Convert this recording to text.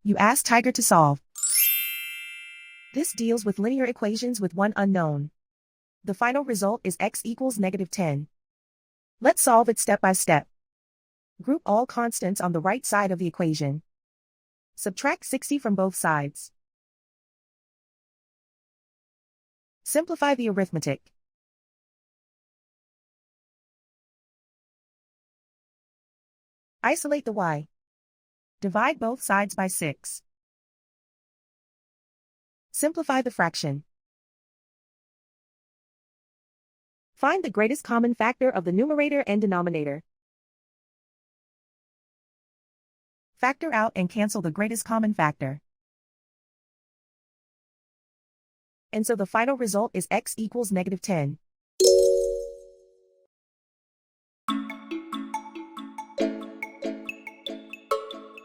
You ask Tiger to solve. This deals with linear equations with one unknown. The final result is x equals -10. Let's solve it step by step. Group all constants on the right side of the equation. Subtract 60 from both sides. Simplify the arithmetic. Isolate the y. Divide both sides by 6. Simplify the fraction. Find the greatest common factor of the numerator and denominator. Factor out and cancel the greatest common factor. And so the final result is x equals -10.